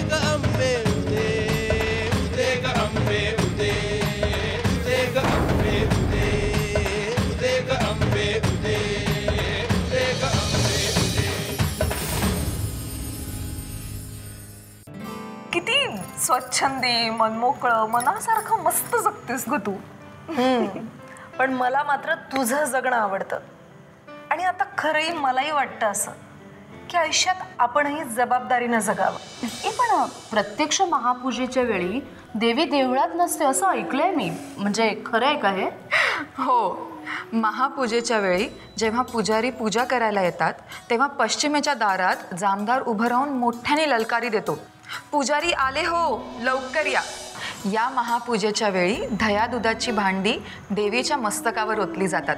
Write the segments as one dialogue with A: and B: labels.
A: ग अंबे उदे उदे ग अंबे उदे उदे ग अंबे उदे उदे ग अंबे उदे उदे ग अंबे उदे.
B: किती स्वच्छंदी मनमोकळं मनासारखं मस्त जगतेस ग तू.
C: पण मला मात्र तुझं जगणं आवडतं. आणि आता खरंही मलाही वाटतं असं की आयुष्यात आपणही जबाबदारीनं जगावं.
D: पण प्रत्यक्ष महापूजेच्या वेळी देवी देवळात नसते असं ऐकलंय मी, म्हणजे खरं आहे का हे?
E: हो, महापूजेच्या वेळी जेव्हा पुजारी पूजा करायला येतात तेव्हा पश्चिमेच्या दारात जामदार उभं राहून मोठ्याने ललकारी देतो, पुजारी आले हो, लवकर या. या महापूजेच्या वेळी दह्या दुधाची भांडी देवीच्या मस्तकावर ओतली जातात.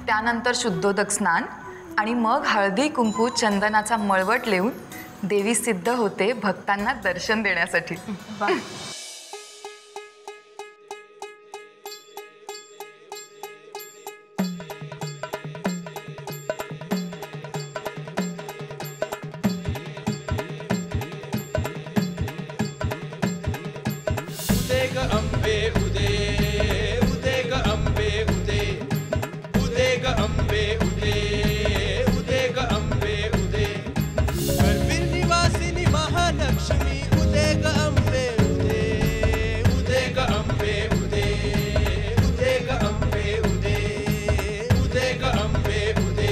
E: त्यानंतर शुद्धोदक स्नान आणि मग हळदी कुंकू चंदनाचा मळवट लेऊन देवी सिद्ध होते भक्तांना दर्शन देण्यासाठी.
A: उदे ग अंबे उदे उदे ग अंबे उदे उदे ग अंबे उदे उदे ग अंबे उदे. करवीर निवासिनी महालक्ष्मी उदे ग अंबे उदे उदे ग अंबे उदे उदे ग अंबे उदे उदे ग अंबे उदे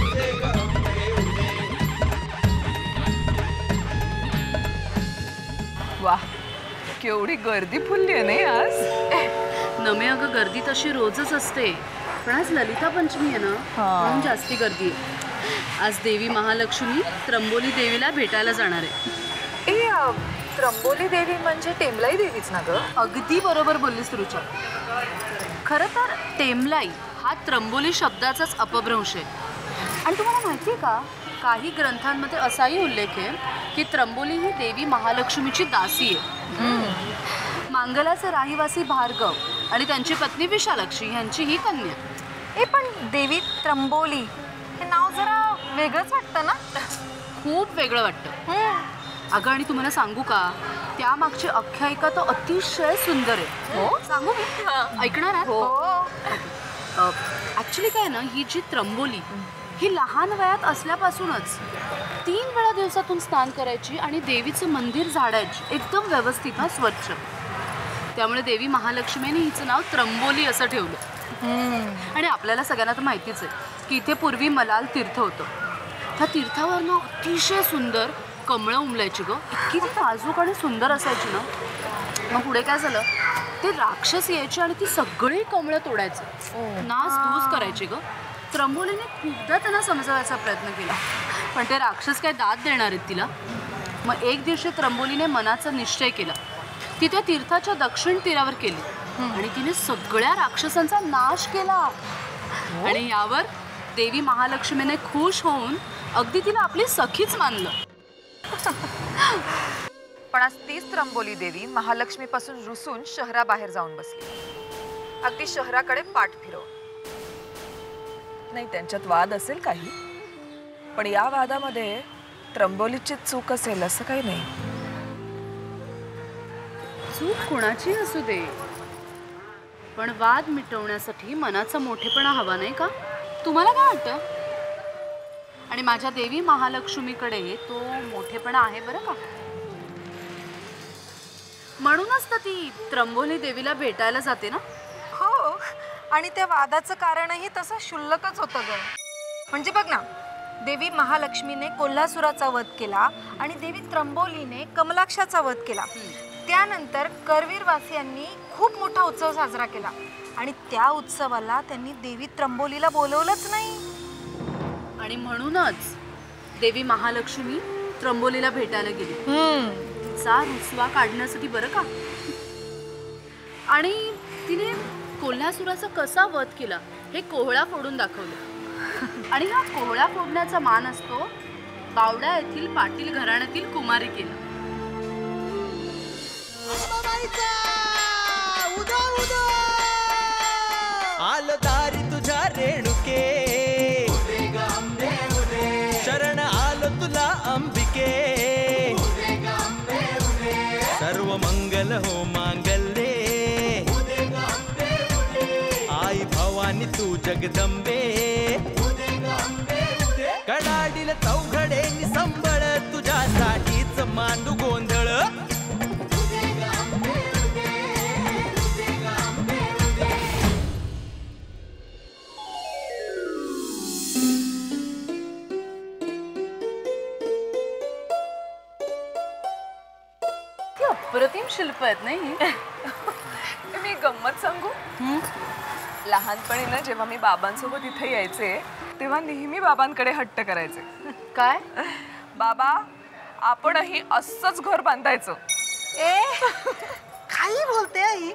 A: उदे ग अंबे उदे.
B: वाह, केवढी गर्दी फुलली आहे नाही आज.
D: नमे अगं, गर्दी तशी रोजच असते, पण आज ललिता पंचमी आहे ना, म्हणून जास्ती गर्दी आहे. आज देवी महालक्ष्मी त्र्यंबोली देवीला भेटायला जाणार आहे.
C: त्र्यंबोली देवी म्हणजे टेमलाई देवीच ना ग?
D: अगदी बरोबर बोललीस रुचा. खरं तर टेमलाई हा त्र्यंबोली शब्दाचाच अपभ्रंश आहे. आणि तुम्हाला माहिती आहे का, काही ग्रंथांमध्ये असाही उल्लेख आहे की त्र्यंबोली ही देवी महालक्ष्मीची दासी आहे. मांगलाचे राहिवासी भार्गव आणि त्यांची पत्नी विशालाक्षी यांची ही कन्या.
C: पण देवी त्र्यंबोली हे नाव जरा वेगळंच वाटतं ना?
D: खूप वेगळं वाटतं अगं. आणि तुम्हाला सांगू का, त्यामागची आख्यायिका तर अतिशय सुंदर आहे.
C: हो,
D: सांगू मी? ऐकणार आहात?
C: हो.
D: ॲक्च्युली काय ना, ही जी त्र्यंबोली ही लहान वयात असल्यापासूनच 3 वेळा दिवसातून स्नान करायची आणि देवीचं मंदिर झाडायची एकदम व्यवस्थित, स्वच्छ. त्यामुळे देवी महालक्ष्मीने हिचं नाव त्र्यंबोली असं ठेवलं. आणि आपल्याला सगळ्यांना तर माहितीच आहे की इथे पूर्वी मलाल तीर्थ होतं. त्या तीर्थावर ना अतिशय सुंदर कमळं उमलायची ग, इतकी ती नाजूक आणि सुंदर असायची ना. मग पुढे काय झालं, ते राक्षस यायचे आणि ती सगळी कमळं तोडायचं, नास धूस करायची ग. त्र्यंबोलीने खूपदा त्यांना समजावायचा प्रयत्न केला, पण ते राक्षस काय दाद देणार आहेत तिला. मग एक दिवशी त्र्यंबोलीने मनाचा निश्चय केला. ती त्या तीर्थाच्या दक्षिण तीरावर केली आणि तिने सगळ्या राक्षसांचा नाश केला. आणि यावर देवी महालक्ष्मीने खुश होऊन अगदी तिला आपली सखीच मानलं.
E: पण आज तीच त्र्यंबोली देवी महालक्ष्मीपासून रुसून शहराबाहेर जाऊन बसली, अगदी शहराकडे पाठ फिरव.
B: नाही, त्यांच्यात वाद असेल काही, पण या वादामध्ये त्र्यंबोलीची चूक असेल असं काही नाही.
D: चूक कुणाची असू दे, पण वाद मिटवण्यासाठी मनाचा मोठेपणा हवा नाही का? तुम्हाला काय वाटतं? आणि माझ्या देवी महालक्ष्मीकडे तो मोठेपणा आहे बरं का. म्हणूनच तर ती त्र्यंबोली देवीला भेटायला जाते ना.
C: हो, आणि त्या वादाचं कारणही तसं क्षुल्लकच होतं ग. म्हणजे बघ ना, देवी महालक्ष्मीने कोल्हासुराचा वध केला आणि देवी त्र्यंबोलीने कमलाक्षाचा वध केला. त्यानंतर करवीरवासियांनी खूप मोठा उत्सव साजरा केला आणि त्या उत्सवाला त्यांनी देवी त्र्यंबोलीला बोलवलंच नाही.
D: आणि म्हणूनच देवी महालक्ष्मी त्र्यंबोलीला भेटायला गेली, तिचा रुसवा काढण्यासाठी बरं का. आणि तिने कोल्हासुराचा कसा वध केला हे कोहळा फोडून दाखवलं. आणि हा कोहळा फोडण्याचा मान असतो बावडा येथील पाटील घराण्यातील कुमारिकेला.
A: आलो दारी तुझ्या रेणुके, शरण आलो तुला अंबिके. आणि तू जगदंबे कडाडील चौघडे निसंबळ तुझ्यासाठीच मांडू गोंधळ
D: ती अप्रतिम शिल्प आहेत नाही.
B: मी गंमत सांगू. लहानपणी ना जेव्हा मी बाबांसोबत इथे यायचे तेव्हा नेहमी बाबांकडे हट्ट करायचे.
D: काय
B: बाबा आपणही असंच घर बांधायचं.
C: ए काही बोलते आई,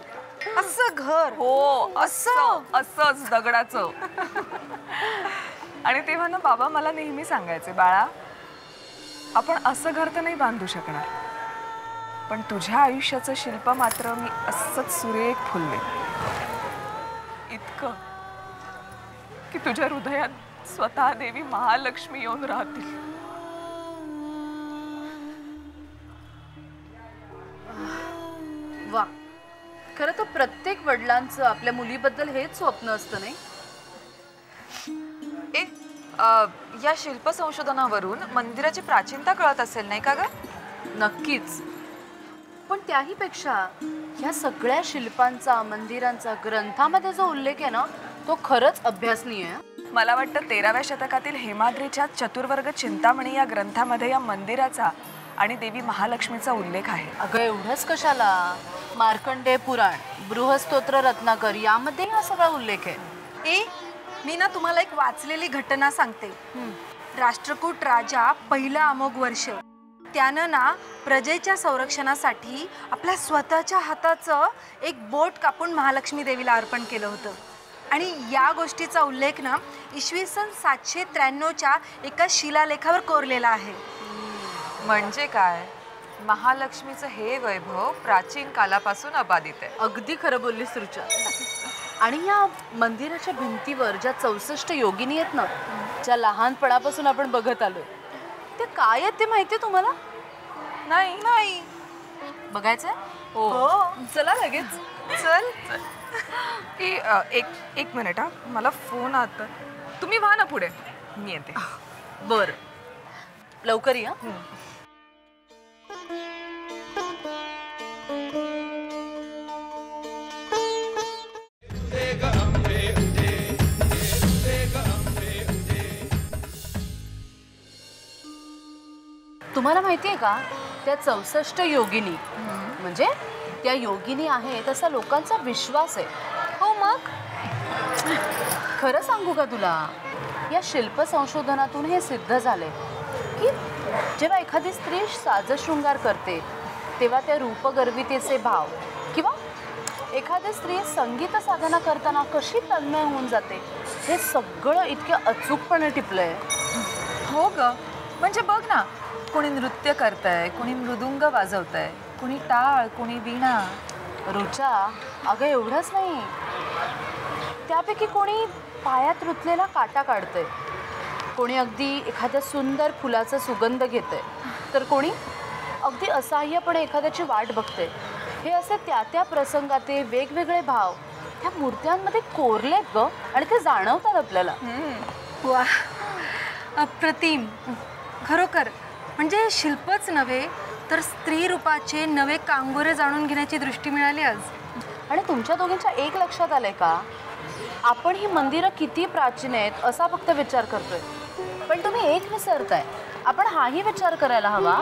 C: असं घर?
B: हो असं असंच दगडाचं. आणि तेव्हा ना बाबा मला नेहमी सांगायचे, बाळा आपण असं घर तर नाही बांधू शकणार, पण तुझ्या आयुष्याचं शिल्प मात्र मी असंच सुरेख फुलले इतकं की तुझ्या हृदयात स्वतः देवी महालक्ष्मी येऊन राहतील.
D: वा, खरं तर प्रत्येक वडिलांचं आपल्या मुलीबद्दल हेच स्वप्न असतं नाही.
E: या शिल्प संशोधनावरून मंदिराची प्राचीनता कळत असेल नाही का ग?
D: नक्कीच. पण त्याही पेक्षा ह्या सगळ्या शिल्पांचा मंदिरांचा ग्रंथामध्ये जो उल्लेख आहे ना तो खरंच अभ्यासनीय आहे.
B: मला वाटतं 13व्या शतकातील हेमाद्रीच्या चतुर्वर्ग चिंतामणी या ग्रंथामध्ये या मंदिराचा आणि देवी महालक्ष्मीचा उल्लेख आहे.
D: अगं एवढंच कशाला, मार्कंडेय पुराण, बृहस्तोत्र रत्नाकर यामध्ये हा सगळा उल्लेख आहे.
C: ए मी ना तुम्हाला एक वाचलेली घटना सांगते. राष्ट्रकूट राजा पहिला अमोघ वर्ष त्यानं ना प्रजेच्या संरक्षणासाठी आपल्या स्वतःच्या हाताचं एक बोट कापून महालक्ष्मी देवीला अर्पण केलं होतं. आणि या गोष्टीचा उल्लेख ना इसवी सन 793च्या एका शिलालेखावर कोरलेला आहे.
E: म्हणजे काय, महालक्ष्मीचं हे वैभव प्राचीन कालापासून अबाधित आहे.
D: अगदी खरं बोललीस रुचा. आणि या मंदिराच्या भिंतीवर ज्या 64 योगिनी आहेत ना, ज्या लहानपणापासून आपण बघत आलोय, ते काय आहेत ते माहितीये तुम्हाला?
B: नाही
C: नाही
D: बघायचंय?
B: हो चला लगेच.
C: चल.
B: एक मिनिट हा, मला फोन आता. तुम्ही व्हा ना पुढे, मी येते.
D: बर, लवकर या. तुम्हाला माहितीये का, त्या 64 योगिनी म्हणजे त्या योगिनी आहेत असा लोकांचा विश्वास आहे.
C: हो मग
D: खरं सांगू का तुला, या शिल्प संशोधनातून हे सिद्ध झाले की जेव्हा एखादी स्त्री साजशृंगार करते तेव्हा त्या रूपगर्वितेचे भाव, किंवा एखादी स्त्री संगीत साधना करताना कशी तन्मय होऊन जाते, हे सगळं इतकं अचूकपणे टिपलंय.
E: हो ग, म्हणजे बघ ना, कोणी नृत्य करतंय, कोणी मृदुंग वाजवतंय, कोणी टाळ, कोणी वीणा.
D: रुचा, अगं एवढंच नाही, त्यापैकी कोणी पायात रुतलेला काटा काढतंय, कोणी अगदी एखाद्या सुंदर फुलाचा सुगंध घेतंय, तर कोणी अगदी असहाय्यपणे एखाद्याची वाट बघते. हे असे त्या त्या प्रसंगाचे वेगवेगळे भाव त्या मूर्त्यांमध्ये कोरलेत ग, आणि ते जाणवतात आपल्याला.
C: वा, अप्रतिम. खरोखर म्हणजे शिल्पच नव्हे तर स्त्री रूपाचे नवे कांगोरे जाणून घेण्याची दृष्टी मिळाली आज.
D: आणि तुमच्या दोघींच्या एक लक्षात आलंय का, आपण ही मंदिरं किती प्राचीन आहेत असा फक्त विचार करतोय, पण तुम्ही एक विसरताय. आपण हाही विचार करायला हवा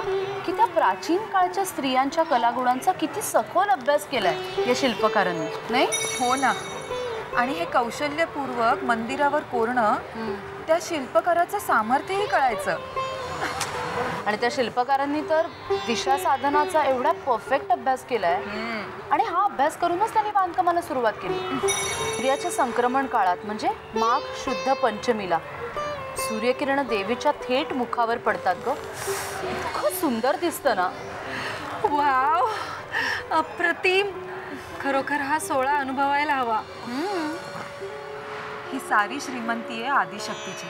D: की त्या प्राचीन काळच्या स्त्रियांच्या कलागुणांचा किती सखोल अभ्यास केलाय या शिल्पकारांनी, नाही?
E: हो ना. आणि हे कौशल्यपूर्वक मंदिरावर कोरणं त्या शिल्पकाराचं सामर्थ्यही कळायचं.
D: आणि त्या शिल्पकारांनी तर दिशा साधनाचा एवढा परफेक्ट अभ्यास केलाय. आणि हा अभ्यास करूनच त्यांनी बांधकामाला सुरुवात केली. स्त्रियाच्या संक्रमण काळात म्हणजे माघ शुद्ध पंचमीला सूर्यकिरण देवीच्या थेट मुखावर पडतात ग. खूप सुंदर दिसतं ना.
C: वाव, अप्रतिम. खरोखर हा सोहळा अनुभवायला हवा.
E: ही सारी श्रीमंती आहे आदिशक्तीची,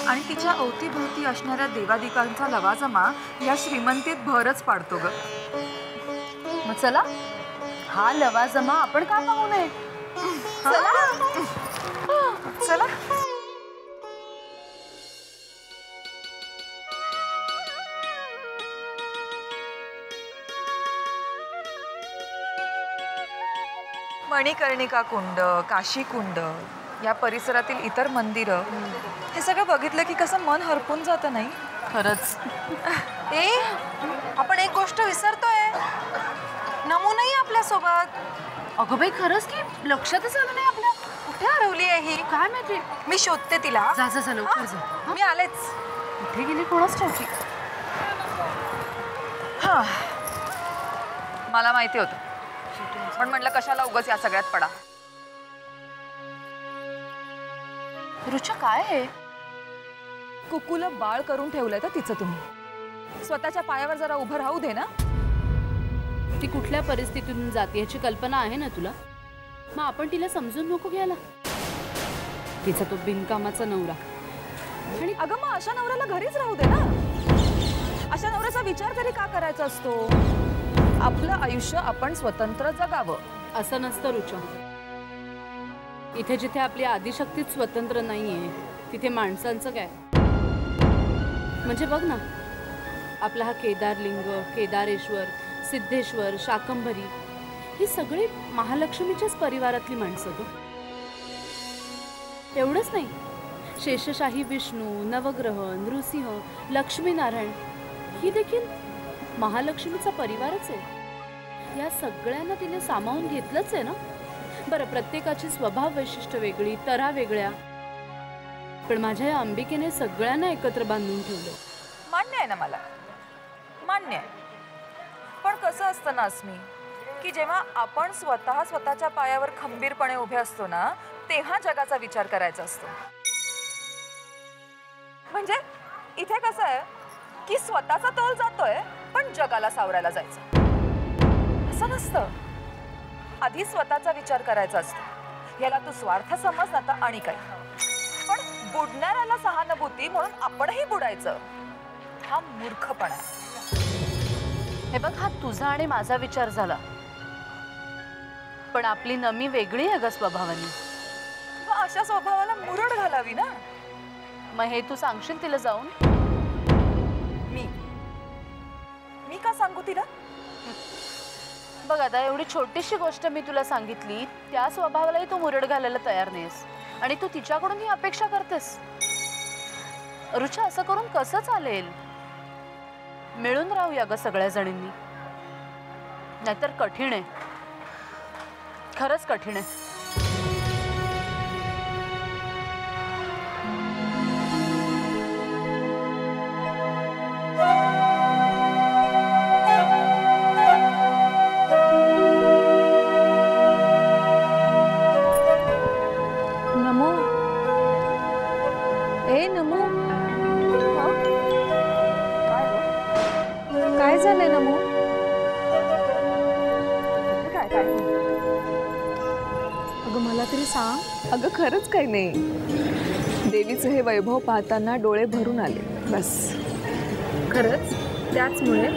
E: आणि तिच्या अवतीभोवती असणाऱ्या देवादिकांचा लवाजमा या श्रीमंतीत भरच पाडतो ग.
D: मग चला, हा लवाजमा आपण का पाहू नये?
C: चला.
E: मणिकर्णिका कुंड, काशी कुंड, या परिसरातील इतर मंदिरं, हे सगळं बघितलं की कसं मन हरपून जातं नाही?
D: खरंच.
C: ए आपण एक गोष्ट विसरतोय, नमुनाही आपल्यासोबत.
D: अगं बाई खरंच की लक्षातच आलं नाही आपल्या.
C: कुठे हरवली आहे ही?
D: काय माहिती.
C: मी शोधते तिला.
D: जा जा लवकर जा.
C: मी आलेच.
D: कुठे गेली कोणाच ठाऊकी.
E: हां, मला माहिती होतं, पण म्हटलं कशाला उगाच या सगळ्यात पडा.
D: रुचा काय आहे?
E: कुकूला बाळ करून ठेवलंय तर तिचं तुम्ही. स्वतःच्या पायावर जरा उभं राहू दे ना.
D: ती कुठल्या परिस्थितीतून जाते याची कल्पना आहे ना तुला? मग आपण तिला समजून नको घ्यायला. तिचा तो बिनकामाचा नवरा.
E: आणि अगं मग अशा नवऱ्याला घरीच राहू दे ना. अशा नवऱ्याचा विचार तरी का करायचा असतो? आपलं आयुष्य आपण स्वतंत्र जगावं.
D: असं नसतं रुचा. इथे जिथे आपली आदिशक्तीच स्वतंत्र नाहीये तिथे माणसांचं काय? म्हणजे बघ ना, आपला हा केदारलिंग, केदारेश्वर, सिद्धेश्वर, शाकंभरी ही सगळी महालक्ष्मीच्याच परिवारातली माणसं ग. एवढंच नाही, शेषशाही विष्णू, नवग्रह, नृसिंह, लक्ष्मीनारायण ही देखील महालक्ष्मीचा परिवारच आहे. या सगळ्यांना तिने सामावून घेतलंच आहे ना. बरं, प्रत्येकाची स्वभाव वैशिष्ट्य वेगळी, तरा वेगळ्या, पण माझ्या या अंबिकेने सगळ्यांना एकत्र बांधून ठेवलं.
E: मान्य आहे ना मला, मान्य आहे. पण कसं असतं ना अस्मी, की जेव्हा आपण स्वतःच्या पायावर खंबीरपणे उभे असतो ना, तेव्हा जगाचा विचार करायचा असतो. म्हणजे इथे कसं आहे की स्वतःचा तोल जातोय पण जगाला सावरायला जायचं असं नसतं. आधी स्वतःचा विचार करायचा असतो. याला तू स्वार्थ समज ना तर आणि काही, पण बुडणाऱ्याला सहानुभूती म्हणून आपणही बुडायचं, हा मूर्खपणा.
D: हे बघ, हा तुझा आणि माझा विचार झाला, पण आपली नमी वेगळी आहे ग स्वभावाने.
E: मग अशा स्वभावाला मुरड घालावी ना.
D: मग हे तू सांगशील तिला जाऊन?
E: मी का सांगू तिला?
D: बघ आता, एवढी छोटीशी गोष्ट मी तुला सांगितली, त्या स्वभावालाही तू मुरड घालायला तयार नाहीस आणि तू तिच्याकडून ही अपेक्षा करतेस. रुचा, असं करून कसं चालेल? मिळून राहूया ग सगळ्या जणींनी, नाहीतर कठीण आहे, खरंच कठीण आहे.
C: काय झालंय नमो? अगं मला तरी सांग.
B: अगं खरंच काही नाही, देवीचं हे वैभव पाहताना डोळे भरून आले बस.
C: खरंच त्याचमुळे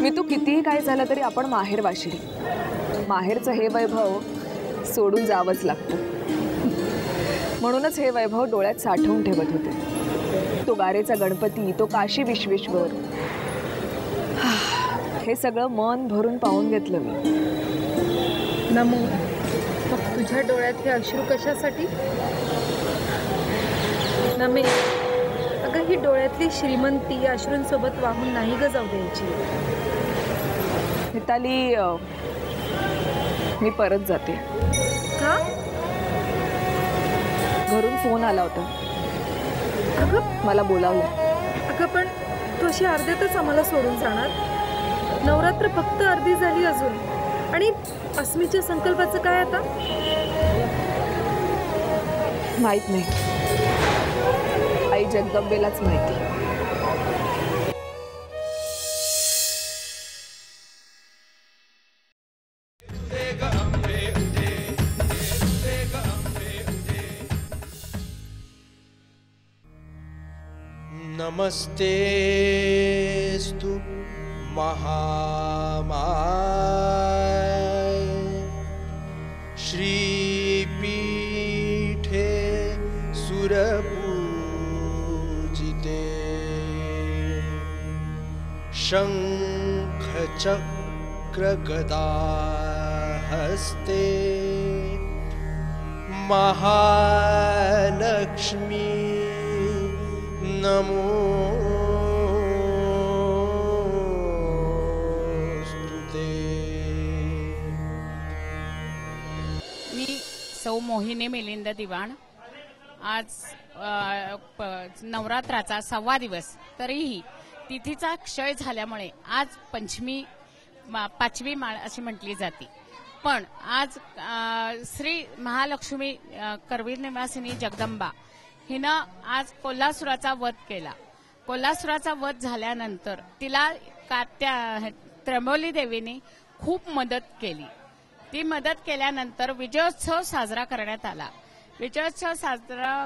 B: मी तू कितीही काय झालं तरी आपण माहेर वाशिडी. माहेरचं हे वैभव सोडून जावंच लागतं. म्हणूनच हे वैभव डोळ्यात साठवून ठेवत होते. तो गारेचा गणपती, तो काशी विश्वेश्वर, हे सगळं मन भरून पाहून घेतलं मी.
C: नमो, मग तुझ्या डोळ्यात हे अश्रू कशासाठी? नमे, अगं ही डोळ्यातली श्रीमंती अश्रूंसोबत वाहून नाही ग जाऊ द्यायची.
B: मिताली, मी परत जाते.
C: का?
B: घरून फोन आला होता,
C: अगं
B: मला बोलावलं.
C: अगं पण तू अशी अर्ध्यातच आम्हाला सोडून जाणार? नवरात्र फक्त अर्धी झाली अजून, आणि अस्मीच्या संकल्पाचं काय आता?
B: माहित नाही, आई जगदंबेलाच माहिती.
A: नमस्तेस्तु महामाय श्रीपीठे सुरपूजिते शंखचक्रगदा हस्ते महालक्ष्मी नमोस्तुते।
F: मी सौ मोहिनी मिलिंद दिवाण। आज नवरात्राचा 6वा दिवस, तरीही तिथीचा क्षय झाल्यामुळे आज पंचमी 5वी माळ अशी म्हटली जाते। पण आज श्री महालक्ष्मी करवीर निवासिनी जगदंबा हिनं आज कोल्हासुराचा वध केला। कोल्हासुराचा वध झाल्यानंतर तिला त्र्यंबोली देवीने खूप मदत केली। ती मदत केल्यानंतर विजयोत्सव साजरा करण्यात आला। विजयोत्सव साजरा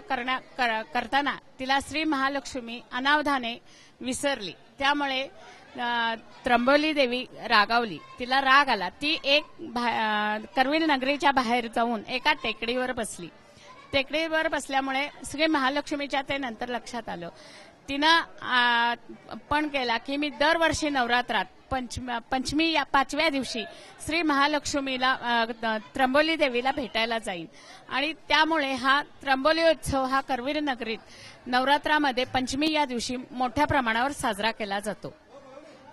F: करताना तिला श्री महालक्ष्मी अनावधाने विसरली, त्यामुळे त्र्यंबोली देवी रागावली, तिला राग आला। ती एक करवीर नगरीच्या बाहेर जाऊन एका टेकडीवर बसली। टेकडीवर बसल्यामुळे श्री महालक्ष्मीच्या ते नंतर लक्षात आलं। तिनं पण केला की मी दरवर्षी नवरात्रात पंचमी या 5व्या दिवशी श्री महालक्ष्मीला त्र्यंबोली देवीला भेटायला जाईल, आणि त्यामुळे हा त्र्यंबोली उत्सव हा करवीर नगरीत नवरात्रामध्ये पंचमी या दिवशी मोठ्या प्रमाणावर साजरा केला जातो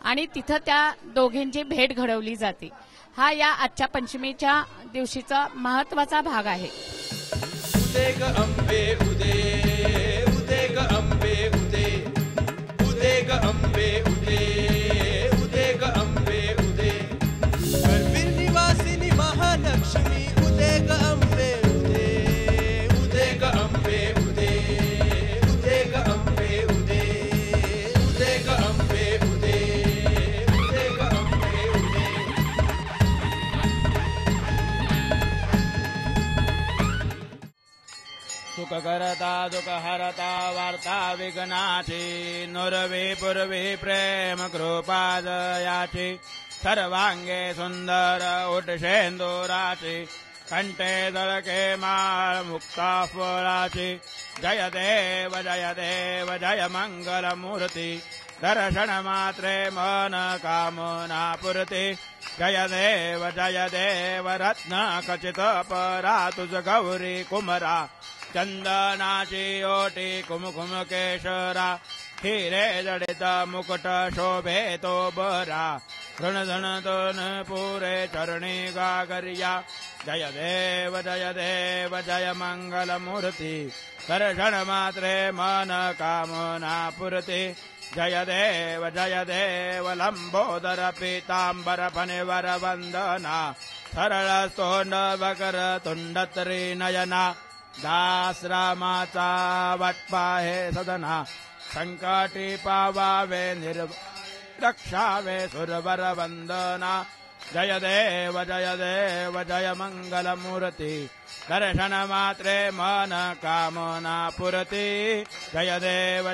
F: आणि तिथं त्या दोघींची भेट घडवली जाते। हा या आजच्या पंचमीच्या दिवशीचा महत्वाचा भाग आहे।
A: उदे ग अंबे उदे, उदे ग अंबे उदे, उदे ग अंबे उदे, उदे ग अंबे उदे। करवीर निवासिनी महालक्ष्मी उदे ग अंबे उदे, उदे ग अंबे उदे, उदे ग अंबे उदे, उदे ग अंबे उदे, उदे ग अंबे उदे।
G: सुख करता दुख हरता वार्ता विघ्नाची, नुरवी पूर्वी प्रेम कृपा दयाची। सर्वांगे सुंदर उठशेंदुराची, कंठे दळके माळ मुक्ता फळाची। जय देव जय मंगल मूर्ती, दर्शन मात्रे मन कामना पूर्ती। जय देव रत्न खचित परा, तुझ गौरी कुमरा। चंदनाची ओटी कुमकुम केशरा, हिरे जडित मुकुट शोभे तो बरा। ऋण धन दोन पुरे चरणी गागरिया। जय देव जय मंगल मूर्ती, दर्शन मात्रे मन कामना पूर्ती। जय देव लंबोदर पीतांबर फणिवर वंदना। सरळ स्तोंड वकर तुंड त्रिनयना, दास रामाचा वाटपाहे सदना। संकटी पावावे रक्षावे सुरवर वंदना। जय देव जय मंगल मूर्ती, दर्शन मात्रे मन कामना पूर्ती। जय देव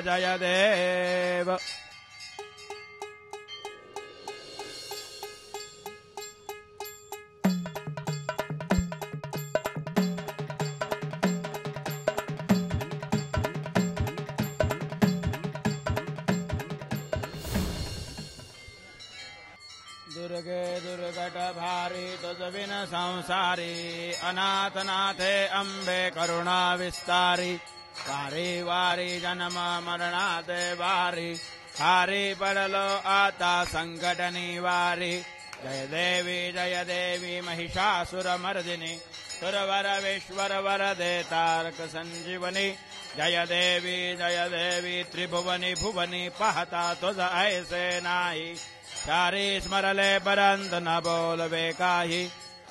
G: दुर्गे दुर्गट भारी तुझ विन संसारी। अनाथ नाथे अंबे करुणा विस्तारी। वारी वारी जन्म मरणाते वारी, हारी पडलो आता संकट निवारी। जय देवी महिषासुर मर्दिनी, सुरवर विश्वर वरदे तारक संजीवनी। जय देवी त्रिभुवनी भुवनी, पाहता तुझ ऐसे नाही। चारी स्मरले परंत न बोलवे काही,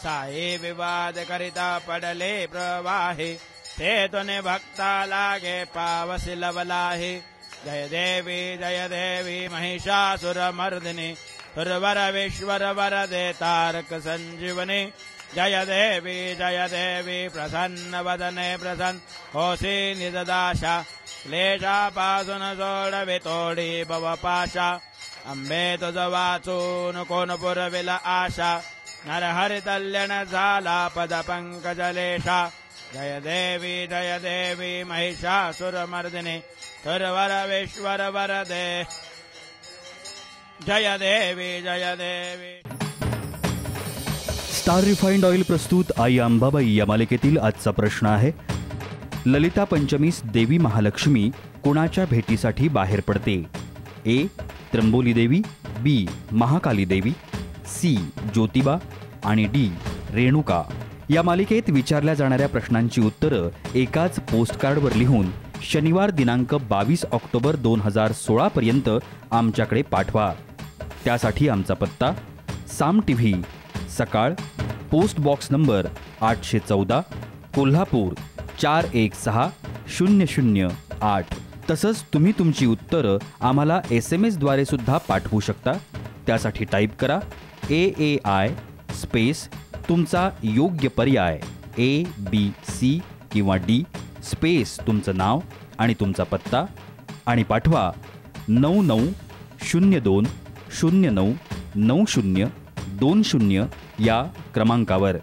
G: साई विवाद करिता पडले प्रवाही। ते तुने भक्ता लागे पावसी लवलाही। जय देवी महिषासुर मर्दिनी, सुरवर विश्वर वरदे तारक संजीवनी। जय देवी प्रसन्न वदने प्रसन्न होसी निजदाशा। क्लेशापासून सोडवे तोडी भवपाशा। अंबे तुझ वाचून कोण पुरविल आशा। नरहरि तल्यण झाला पद पंकजलेशा। जय देवी महिषासुर मर्दिनी, सुरवर विश्वर वरदे। जय देवी
H: स्टार रिफाइंड ऑइल प्रस्तुत आई अंबाबाई या मालिकेतील आजचा प्रश्न आहे, ललिता पंचमीस देवी महालक्ष्मी कुणाच्या भेटीसाठी बाहेर पडते? ए. त्र्यंबोली देवी, बी. महाकाली देवी, सी. ज्योतिबा आणि डी. रेणुका. या मालिकेत विचारल्या जाणाऱ्या प्रश्नांची उत्तरं एकाच पोस्टकार्डवर लिहून शनिवार दिनांक 22 ऑक्टोबर 2016 पर्यंत आमच्याकडे पाठवा. त्यासाठी आमचा पत्ता साम टीव्ही, सकाळ, पोस्ट बॉक्स नंबर 814, कोल्हापूर 416008. तसंच तुम्ही तुमची उत्तरं आम्हाला SMS द्वारे सुद्धा पाठवू शकता. त्यासाठी टाईप करा AAI स्पेस तुमचा योग्य पर्याय ABC किंवा D स्पेस तुमचं नाव आणि तुमचा पत्ता आणि पाठवा 9902099020 या क्रमांकावर.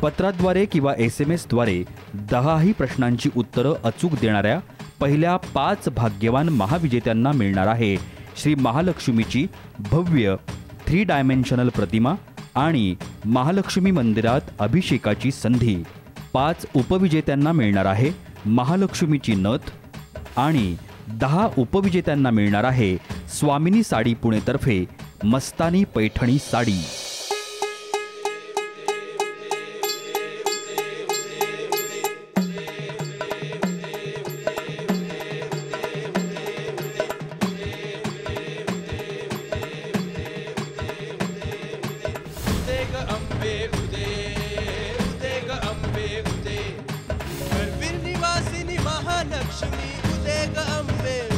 H: पत्राद्वारे किंवा SMS द्वारे 10 प्रश्नांची उत्तरं अचूक देणाऱ्या पहिल्या 5 भाग्यवान महाविजेत्यांना मिळणार आहे श्री महालक्ष्मीची भव्य 3 डायमेन्शनल प्रतिमा आणि महालक्ष्मी मंदिरात अभिषेकाची संधी. 5 उपविजेत्यांना मिळणार आहे महालक्ष्मीची नथ आणि 10 उपविजेत्यांना मिळणार आहे स्वामिनी साडी पुणेतर्फे मस्तानी पैठणी साडी.
A: महालक्ष्मी उदे ग अंबे